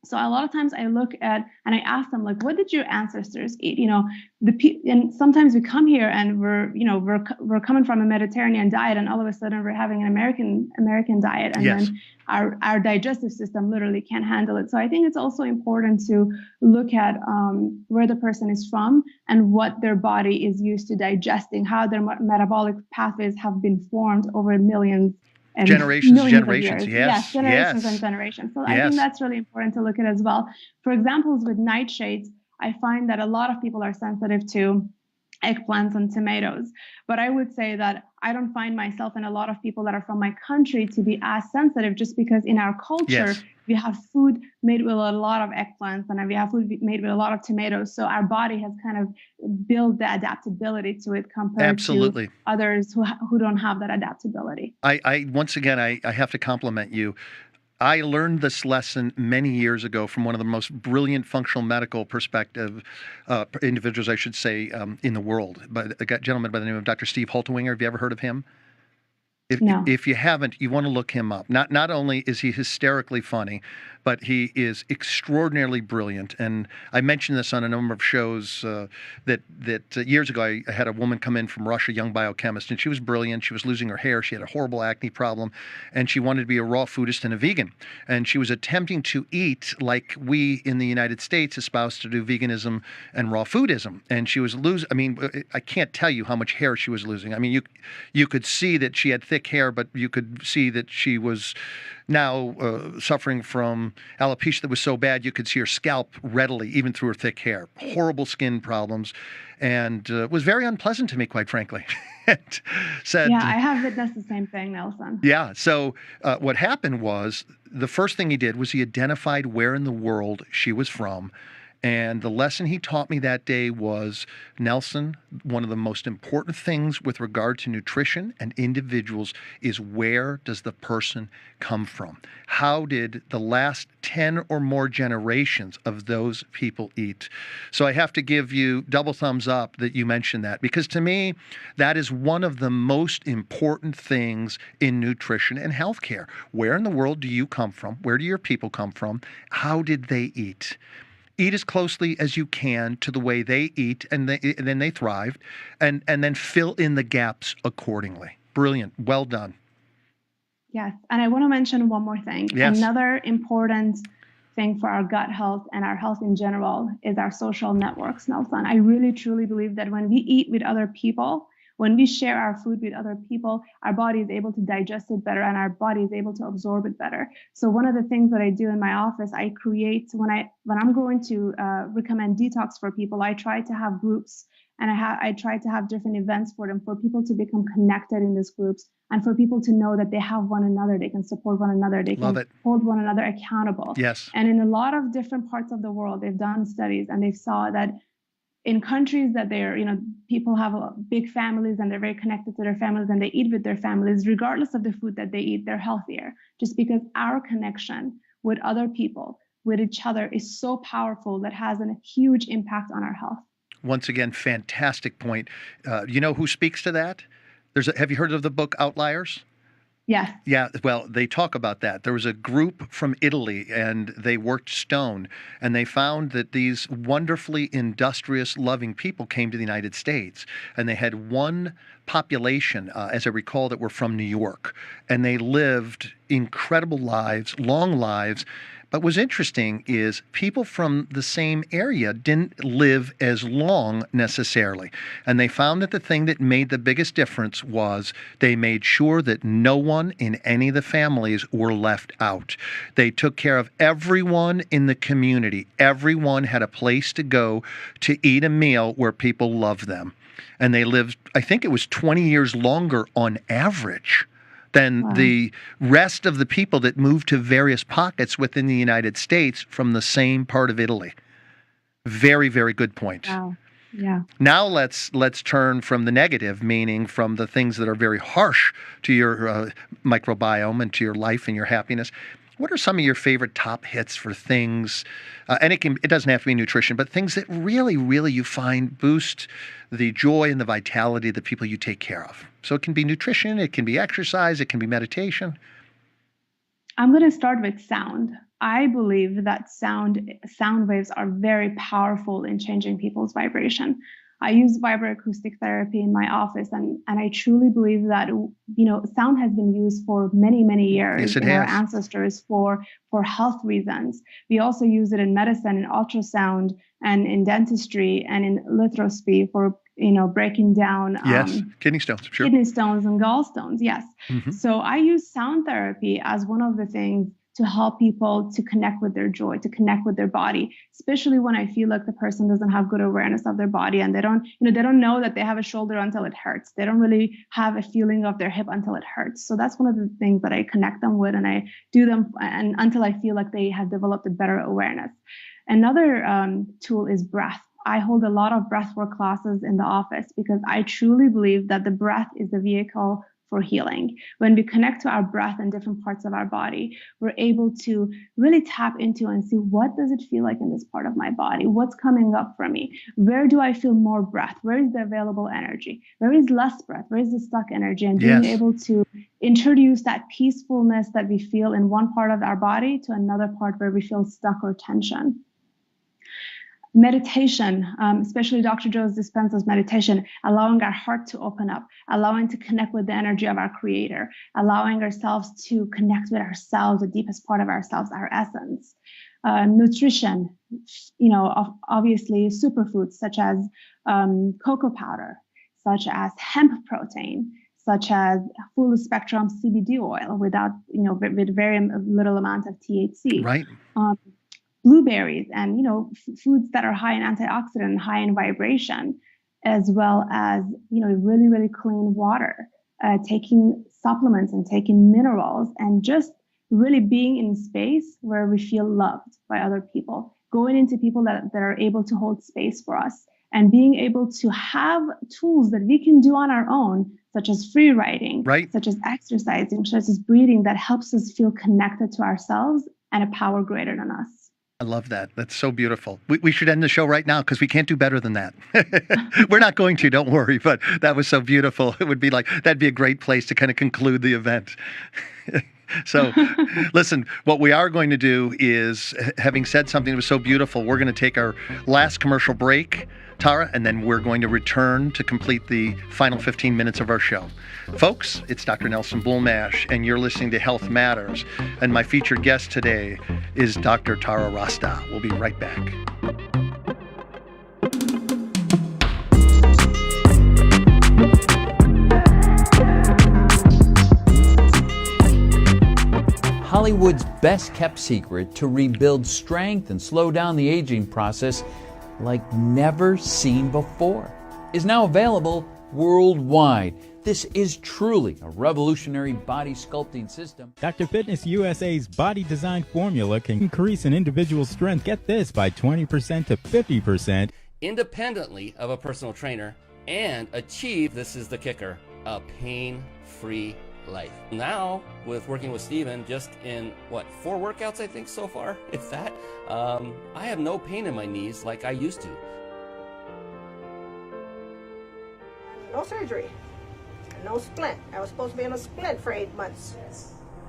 So a lot of times I look at and I ask them, like, what did your ancestors eat? And sometimes we come here and we're coming from a Mediterranean diet, and all of a sudden we're having an American diet, and then our digestive system literally can't handle it. So I think it's also important to look at where the person is from and what their body is used to digesting, how their metabolic pathways have been formed over millions. And
generations,
yes, generations
yes.
and generations. So I think that's really important to look at as well. For examples with nightshades, I find that a lot of people are sensitive to eggplants and tomatoes. But I would say that I don't find myself and a lot of people that are from my country to be as sensitive, just because in our culture, we have food made with a lot of eggplants and we have food made with a lot of tomatoes. So our body has kind of built the adaptability to it compared to others who don't have that adaptability.
I once again, I have to compliment you. I learned this lesson many years ago from one of the most brilliant functional medical perspective individuals, I should say, in the world. But a gentleman by the name of Dr. Steve Holtwinger. Have you ever heard of him?
No.
If you haven't, you want to look him up. Not only is he hysterically funny, but he is extraordinarily brilliant. And I mentioned this on a number of shows that years ago I had a woman come in from Russia, young biochemist, and she was brilliant. She was losing her hair. She had a horrible acne problem, and she wanted to be a raw foodist and a vegan. And she was attempting to eat like we in the United States espouse to do veganism and raw foodism. And she was losing, I can't tell you how much hair she was losing. I mean, you could see that she had thick hair, but you could see that she was now suffering from alopecia that was so bad you could see her scalp readily, even through her thick hair. Horrible skin problems, and was very unpleasant to me, quite frankly. Said,
I have witnessed the same thing, Nelson.
Yeah. So what happened was the first thing he did was he identified where in the world she was from. And the lesson he taught me that day was, Nelson, one of the most important things with regard to nutrition and individuals is, where does the person come from? How did the last 10 or more generations of those people eat? So I have to give you double thumbs up that you mentioned that, because to me, that is one of the most important things in nutrition and healthcare. Where in the world do you come from? Where do your people come from? How did they eat? Eat as closely as you can to the way they eat, and then they thrived, and then fill in the gaps accordingly. Brilliant. Well done.
Yes. And I want to mention one more thing.
Yes.
Another important thing for our gut health and our health in general is our social networks, Nelson. I really, truly believe that when we eat with other people, When we share our food with other people, our body is able to digest it better and our body is able to absorb it better. So one of the things that I do in my office, I create when I'm going to recommend detox for people, I try to have groups, and I try to have different events for them, for people to become connected in these groups, and for people to know that they have one another, they can support one another, they can hold one another accountable.
Yes.
And in a lot of different parts of the world, they've done studies and they've saw that in countries that they're, people have big families and they're very connected to their families and they eat with their families, regardless of the food that they eat, they're healthier. Just because our connection with other people, with each other, is so powerful that has a huge impact on our health.
Once again, fantastic point. You know who speaks to that? Have you heard of the book Outliers?
Yes.
Yeah, well, they talk about that. There was a group from Italy, and they worked stone, and they found that these wonderfully industrious, loving people came to the United States, and they had one population, as I recall, that were from New York, and they lived incredible lives, long lives. But what's interesting is people from the same area didn't live as long necessarily. And they found that the thing that made the biggest difference was they made sure that no one in any of the families were left out. They took care of everyone in the community. Everyone had a place to go to eat a meal where people loved them. And they lived, I think it was 20 years longer on average than the rest of the people that moved to various pockets within the United States from the same part of Italy. Very, very good point.
Wow. Yeah.
Now let's turn from the negative, meaning from the things that are very harsh to your microbiome and to your life and your happiness. What are some of your favorite top hits for things, and it doesn't have to be nutrition, but things that really, really you find boost the joy and the vitality of the people you take care of? So it can be nutrition, it can be exercise, it can be meditation.
I'm going to start with sound. I believe that sound waves are very powerful in changing people's vibration. I use vibroacoustic therapy in my office, and I truly believe that sound has been used for many, many years.
Yes, it
in
has.
Our ancestors for health reasons. We also use it in medicine, in ultrasound, and in dentistry, and in lithotripsy for breaking down
kidney stones, sure.
Kidney stones and gallstones. Yes.
Mm-hmm.
So I use sound therapy as one of the things to help people to connect with their joy, to connect with their body, especially when I feel like the person doesn't have good awareness of their body and they don't know that they have a shoulder until it hurts. They don't really have a feeling of their hip until it hurts. So that's one of the things that I connect them with, and I do them and until I feel like they have developed a better awareness. Another tool is breath. I hold a lot of breathwork classes in the office because I truly believe that the breath is the vehicle for healing. When we connect to our breath in different parts of our body, we're able to really tap into and see, what does it feel like in this part of my body? What's coming up for me? Where do I feel more breath? Where is the available energy? Where is less breath? Where is the stuck energy? And being able to introduce that peacefulness that we feel in one part of our body to another part where we feel stuck or tension. Meditation, especially Dr. Joe Dispenza's meditation, allowing our heart to open up, allowing to connect with the energy of our creator, allowing ourselves to connect with ourselves, the deepest part of ourselves, our essence. Nutrition, obviously superfoods such as cocoa powder, such as hemp protein, such as full spectrum CBD oil with very little amount of THC.
Right.
Blueberries and foods that are high in antioxidant, high in vibration, as well as really, really clean water, taking supplements and taking minerals, and just really being in space where we feel loved by other people, going into people that are able to hold space for us, and being able to have tools that we can do on our own, such as free writing, such as exercising, such as breathing, that helps us feel connected to ourselves and a power greater than us.
I love that. That's so beautiful. We should end the show right now because we can't do better than that. We're not going to, don't worry, but that was so beautiful. It would be that'd be a great place to kind of conclude the event. So listen, what we are going to do is, having said something that was so beautiful, we're going to take our last commercial break, Tara, and then we're going to return to complete the final 15 minutes of our show. Folks, it's Dr. Nelson Bulmash, and you're listening to Health Matters. And my featured guest today is Dr. Tara Rasta. We'll be right back.
Hollywood's best-kept secret to rebuild strength and slow down the aging process like never seen before is now available worldwide. This is truly a revolutionary body sculpting system.
Dr. Fitness USA's body design formula can increase an individual's strength, get this, by 20% to 50%.
Independently of a personal trainer and achieve, this is the kicker, a pain-free life. Now, with working with Steven, just in, 4 workouts I think so far, if that, I have no pain in my knees like I used to.
No surgery, no splint. I was supposed to be in a splint for 8 months.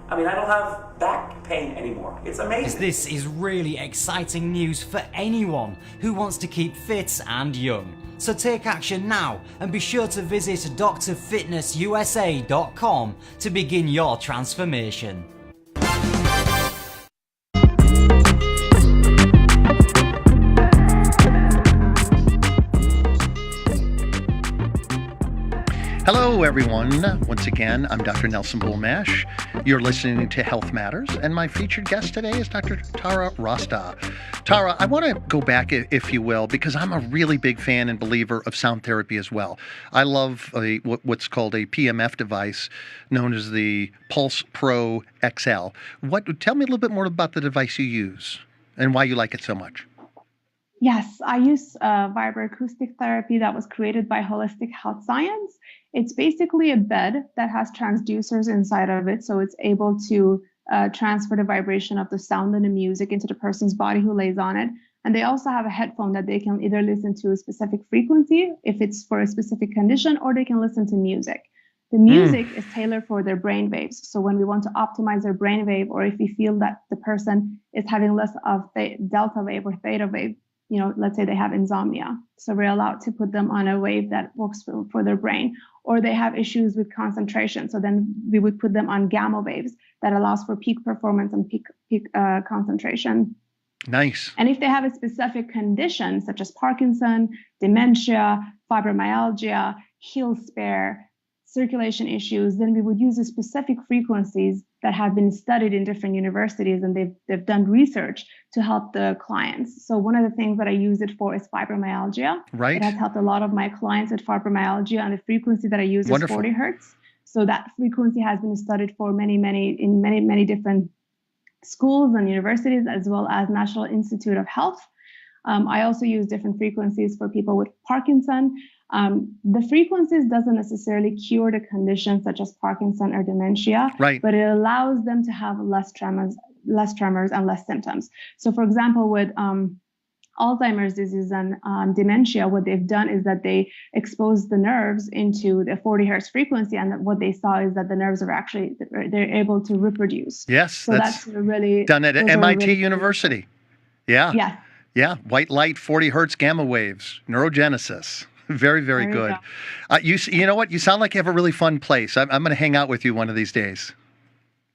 I mean, I don't have back pain anymore. It's amazing.
This is really exciting news for anyone who wants to keep fit and young. So take action now and be sure to visit drfitnessusa.com to begin your transformation.
Hello, everyone. Once again, I'm Dr. Nelson Bulmash. You're listening to Health Matters, and my featured guest today is Dr. Tara Rasta. Tara, I want to go back, if you will, because I'm a really big fan and believer of sound therapy as well. I love what's called a PMF device known as the Pulse Pro XL. Tell me a little bit more about the device you use and why you like it so much.
Yes, I use vibroacoustic therapy that was created by Holistic Health Science. It's basically a bed that has transducers inside of it, so it's able to transfer the vibration of the sound and the music into the person's body who lays on it. And they also have a headphone that they can either listen to a specific frequency, if it's for a specific condition, or they can listen to music. The music is tailored for their brain waves. So when we want to optimize their brain wave, or if we feel that the person is having less of delta wave or theta wave, let's say they have insomnia. So we're allowed to put them on a wave that works for their brain, or they have issues with concentration. So then we would put them on gamma waves that allows for peak performance and peak concentration.
Nice.
And if they have a specific condition, such as Parkinson, dementia, fibromyalgia, heel spare, circulation issues, then we would use the specific frequencies that have been studied in different universities, and they've done research to help the clients. So one of the things that I use it for is fibromyalgia.
Right.
It has helped a lot of my clients with fibromyalgia, and the frequency that I use is 40 hertz. So that frequency has been studied for many different schools and universities, as well as National Institute of Health. I also use different frequencies for people with Parkinson. The frequencies doesn't necessarily cure the conditions such as Parkinson or dementia,
right,
but it allows them to have less tremors and less symptoms. So for example, with Alzheimer's disease and dementia, what they've done is that they expose the nerves into the 40 hertz frequency, and what they saw is that the nerves are they're able to reproduce.
Yes,
so that's really
done at MIT University. Yeah.
Yes.
Yeah, white light, 40 hertz gamma waves, neurogenesis. Very, very good. You know what? You sound like you have a really fun place. I'm going to hang out with you one of these days.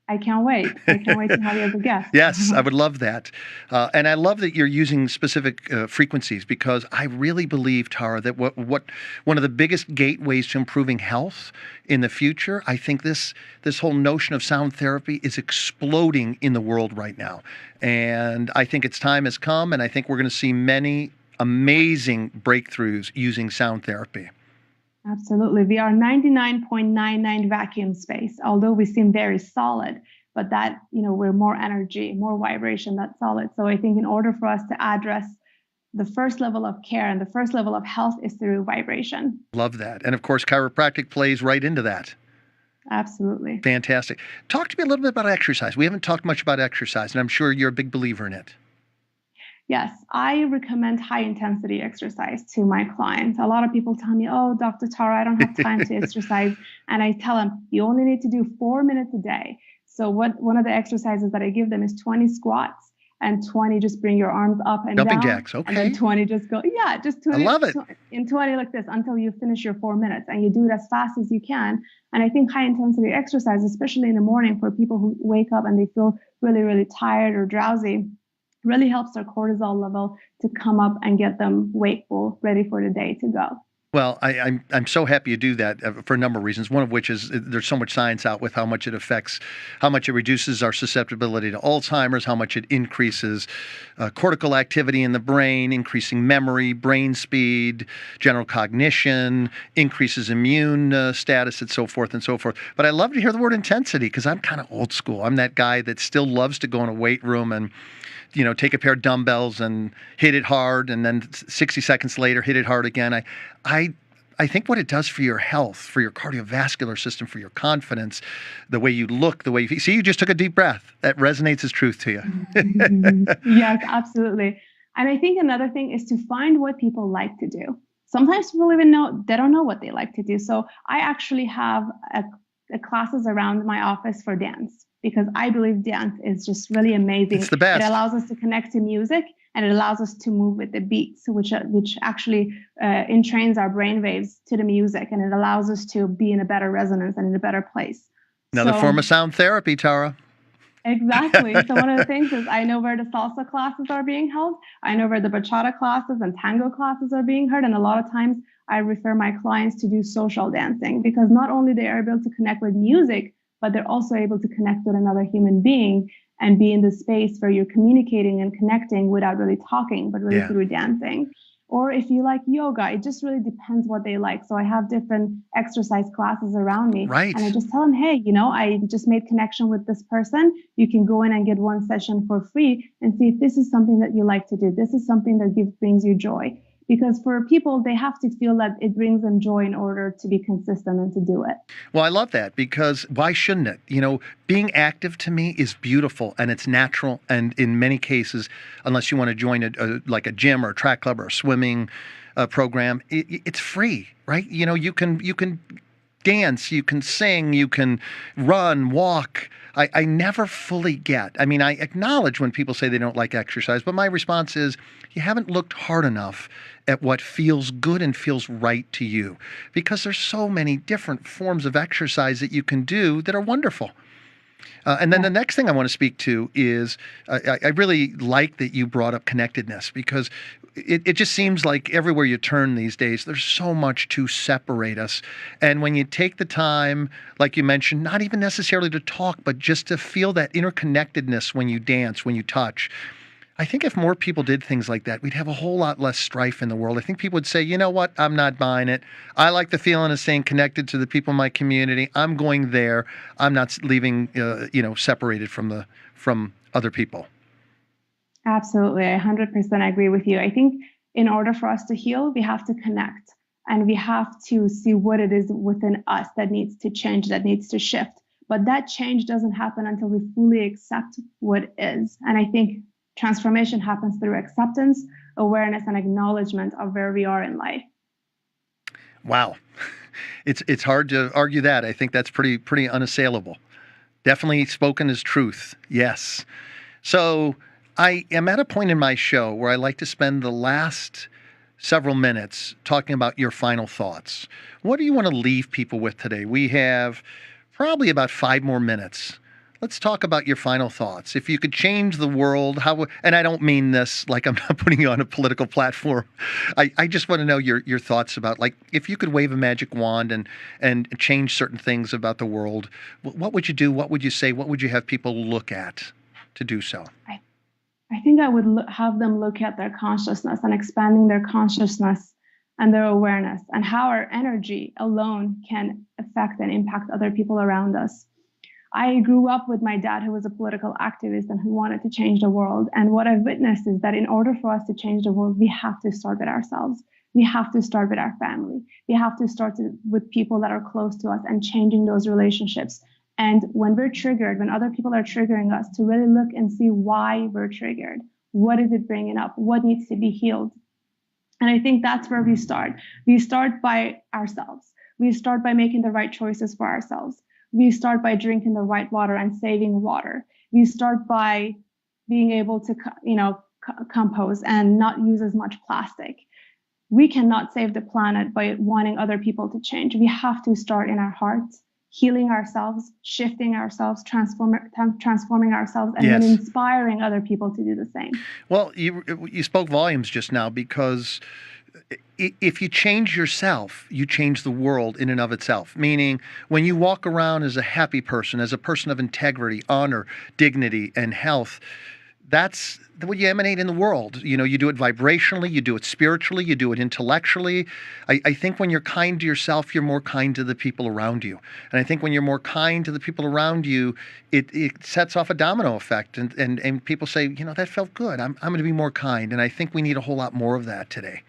I can't wait. I can't wait to have you as a guest.
Yes, I would love that. And I love that you're using specific frequencies, because I really believe, Tara, that what one of the biggest gateways to improving health in the future, I think this whole notion of sound therapy is exploding in the world right now. And I think its time has come, and I think we're going to see many amazing breakthroughs using sound therapy.
Absolutely. We are 99.99 vacuum space, although we seem very solid, but that, we're more energy, more vibration, that's solid. So I think in order for us to address the first level of care and the first level of health is through vibration.
Love that. And of course, chiropractic plays right into that.
Absolutely.
Fantastic. Talk to me a little bit about exercise. We haven't talked much about exercise, and I'm sure you're a big believer in it.
Yes, I recommend high intensity exercise to my clients. A lot of people tell me, oh, Dr. Tara, I don't have time to exercise. And I tell them, you only need to do 4 minutes a day. So one of the exercises that I give them is 20 squats and 20 just bring your arms up and
jumping
down.
Jacks, okay.
And then 20 just go, just 20.
I love it.
In 20 like this until you finish your 4 minutes, and you do it as fast as you can. And I think high intensity exercise, especially in the morning for people who wake up and they feel really, really tired or drowsy, really helps their cortisol level to come up and get them wakeful, ready for the day to go.
Well, I'm so happy you do that for a number of reasons. One of which is there's so much science out with how much it affects, how much it reduces our susceptibility to Alzheimer's, how much it increases cortical activity in the brain, increasing memory, brain speed, general cognition, increases immune status, and so forth and so forth. But I love to hear the word intensity because I'm kind of old school. I'm that guy that still loves to go in a weight room and take a pair of dumbbells and hit it hard, and then 60 seconds later, hit it hard again. I think what it does for your health, for your cardiovascular system, for your confidence, the way you look, the way you see, you just took a deep breath. That resonates as truth to you.
Yes, absolutely. And I think another thing is to find what people like to do. Sometimes people even they don't know what they like to do. So I actually have classes around my office for dance, because I believe dance is just really amazing.
It's the best.
It allows us to connect to music, and it allows us to move with the beats, which actually entrains our brain waves to the music, and it allows us to be in a better resonance and in a better place.
Another form of sound therapy, Tara.
Exactly. So one of the things is I know where the salsa classes are being held. I know where the bachata classes and tango classes are being heard. And a lot of times I refer my clients to do social dancing, because not only they are able to connect with music, but they're also able to connect with another human being and be in the space where you're communicating and connecting without really talking, but really through dancing. Or if you like yoga, it just really depends what they like. So I have different exercise classes around me.
Right.
And I just tell them, hey, I just made connection with this person. You can go in and get one session for free and see if this is something that you like to do. This is something that brings you joy. Because for people, they have to feel that it brings them joy in order to be consistent and to do it.
Well, I love that, because why shouldn't it? Being active to me is beautiful and it's natural. And in many cases, unless you want to join like a gym or a track club or a swimming program, it's free, right? You can dance, you can sing, you can run, walk. I never fully get. I mean, I acknowledge when people say they don't like exercise, but my response is, you haven't looked hard enough at what feels good and feels right to you, because there's so many different forms of exercise that you can do that are wonderful. And then the next thing I want to speak to is I really like that you brought up connectedness, because it just seems like everywhere you turn these days, there's so much to separate us. And when you take the time, like you mentioned, not even necessarily to talk, but just to feel that interconnectedness when you dance, when you touch. I think if more people did things like that, we'd have a whole lot less strife in the world. I think people would say, you know what, I'm not buying it. I like the feeling of staying connected to the people in my community. I'm going there. I'm not leaving, separated from other people.
Absolutely. I 100% agree with you. I think in order for us to heal, we have to connect, and we have to see what it is within us that needs to change, that needs to shift. But that change doesn't happen until we fully accept what is. And I think transformation happens through acceptance, awareness, and acknowledgement of where we are in life.
Wow. It's hard to argue that. I think that's pretty unassailable. Definitely spoken as truth. Yes. So I am at a point in my show where I like to spend the last several minutes talking about your final thoughts. What do you want to leave people with today? We have probably about 5 more minutes. Let's talk about your final thoughts. If you could change the world, and I don't mean this like I'm not putting you on a political platform. I just want to know your thoughts about, like, if you could wave a magic wand and change certain things about the world, what would you do? What would you say? What would you have people look at to do so?
I think I would have them look at their consciousness and expanding their consciousness and their awareness, and how our energy alone can affect and impact other people around us. I grew up with my dad, who was a political activist and who wanted to change the world. And what I've witnessed is that in order for us to change the world, we have to start with ourselves. We have to start with our family. We have to start with people that are close to us and changing those relationships. And when we're triggered, when other people are triggering us, to really look and see why we're triggered. What is it bringing up? What needs to be healed? And I think that's where we start. We start by ourselves. We start by making the right choices for ourselves. We start by drinking the right water and saving water. We start by being able to, compose and not use as much plastic. We cannot save the planet by wanting other people to change. We have to start in our hearts, healing ourselves, shifting ourselves, transforming ourselves, and then inspiring other people to do the same.
Well, you spoke volumes just now, because if you change yourself, you change the world in and of itself. Meaning, when you walk around as a happy person, as a person of integrity, honor, dignity, and health, that's what you emanate in the world. You know, you do it vibrationally, you do it spiritually, you do it intellectually. I think when you're kind to yourself, you're more kind to the people around you. And I think when you're more kind to the people around you, it sets off a domino effect. And people say, you know, that felt good. I'm going to be more kind. And I think we need a whole lot more of that today.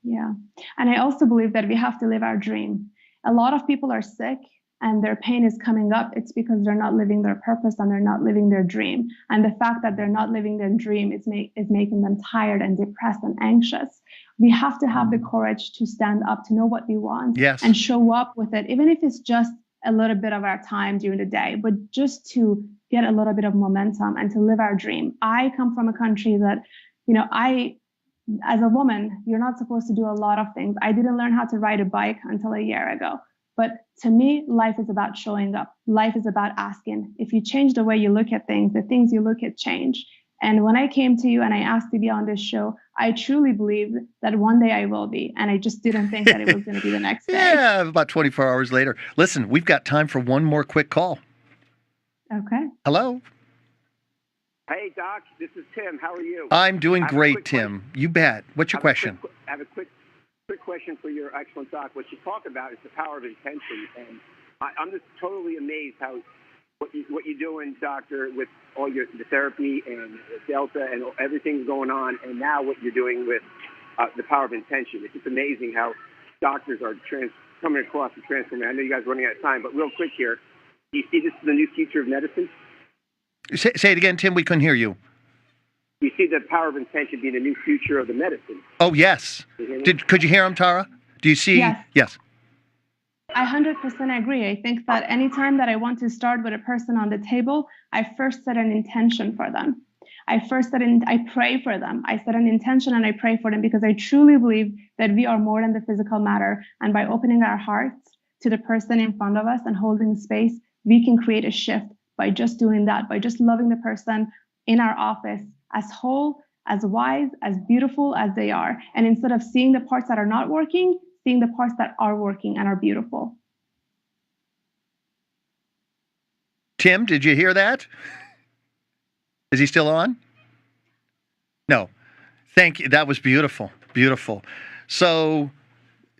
Yeah. And I also believe that we have to live our dream. A lot of people are sick and their pain is coming up. It's because they're not living their purpose and they're not living their dream. And the fact that they're not living their dream is making them tired and depressed and anxious. We have to have the courage to stand up, to know what we want,
yes,
and show up with it, even if it's just a little bit of our time during the day, but just to get a little bit of momentum and to live our dream. I come from a country that, you know, as a woman, you're not supposed to do a lot of things. I didn't learn how to ride a bike until a year ago. But to me, life is about showing up. Life is about asking. If you change the way you look at things, the things you look at change. And when I came to you and I asked to be on this show, I truly believed that one day I will be. And I just didn't think that it was going to be the next day.
Yeah, about 24 hours later. Listen, we've got time for one more quick call.
Okay.
Hello.
Hey, Doc, this is Tim. How are you?
I'm doing great, Tim. You bet. What's your question?
I have a quick question for your excellent doc. What you talk about is the power of intention, and I'm just totally amazed how what you're doing, doctor, with all the therapy and Delta and everything going on, and now what you're doing with the power of intention. It's just amazing how doctors are coming across the transformation. I know you guys are running out of time, but real quick here, do you see this is the new future of medicine?
Say it again, Tim. We couldn't hear you.
You see the power of intention being the new future of the medicine.
Oh, yes. Could you hear him, Tara? Do you see?
Yes. I 100% agree. I think that anytime that I want to start with a person on the table, I first set an intention for them. I pray for them. I set an intention and I pray for them because I truly believe that we are more than the physical matter. And by opening our hearts to the person in front of us and holding space, we can create a shift by just doing that, by just loving the person in our office as whole, as wise, as beautiful as they are. And instead of seeing the parts that are not working, seeing the parts that are working and are beautiful.
Tim, did you hear that? Is he still on? No. Thank you. That was beautiful. Beautiful. So,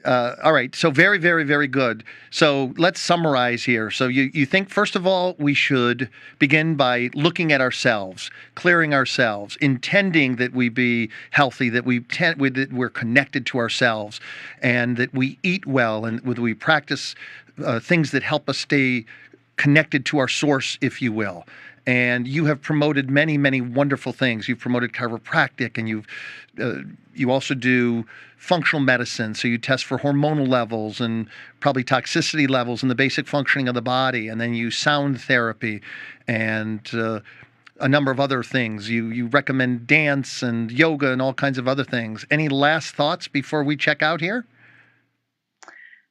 all right. So very, very, very good. So let's summarize here. So you think, first of all, we should begin by looking at ourselves, clearing ourselves, intending that we be healthy, that we're connected to ourselves, and that we eat well, and that we practice things that help us stay connected to our source, if you will. And you have promoted many, many wonderful things. You've promoted chiropractic, and you also do functional medicine. So you test for hormonal levels and probably toxicity levels and the basic functioning of the body. And then you sound therapy and a number of other things. You recommend dance and yoga and all kinds of other things. Any last thoughts before we check out here?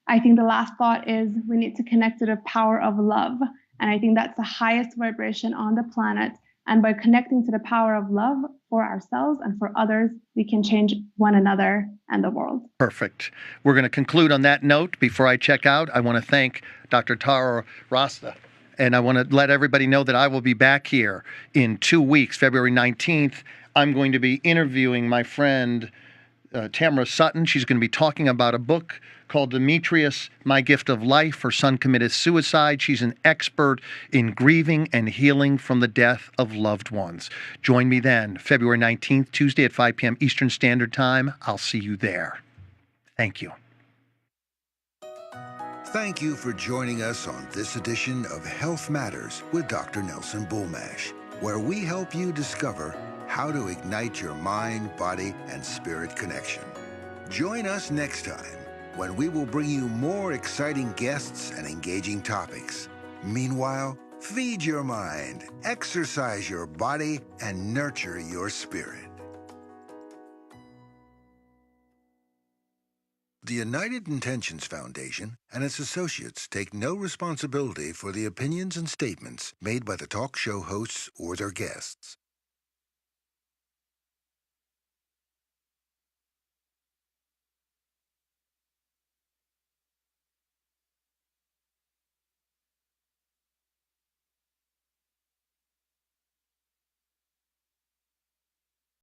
I think the last thought is we need to connect to the power of love. And I think that's the highest vibration on the planet. And by connecting to the power of love for ourselves and for others, we can change one another and the world.
Perfect. We're going to conclude on that note. Before I check out, I want to thank Dr. Tara Rasta. And I want to let everybody know that I will be back here in 2 weeks, February 19th. I'm going to be interviewing my friend Tamara Sutton. She's going to be talking about a book called Demetrius, My Gift of Life. Her son committed suicide. She's an expert in grieving and healing from the death of loved ones. Join me then, February 19th, Tuesday at 5 p.m. Eastern Standard Time. I'll see you there. Thank you.
Thank you for joining us on this edition of Health Matters with Dr. Nelson Bulmash, where we help you discover how to ignite your mind, body, and spirit connection. Join us next time when we will bring you more exciting guests and engaging topics. Meanwhile, feed your mind, exercise your body, and nurture your spirit. The United Intentions Foundation and its associates take no responsibility for the opinions and statements made by the talk show hosts or their guests.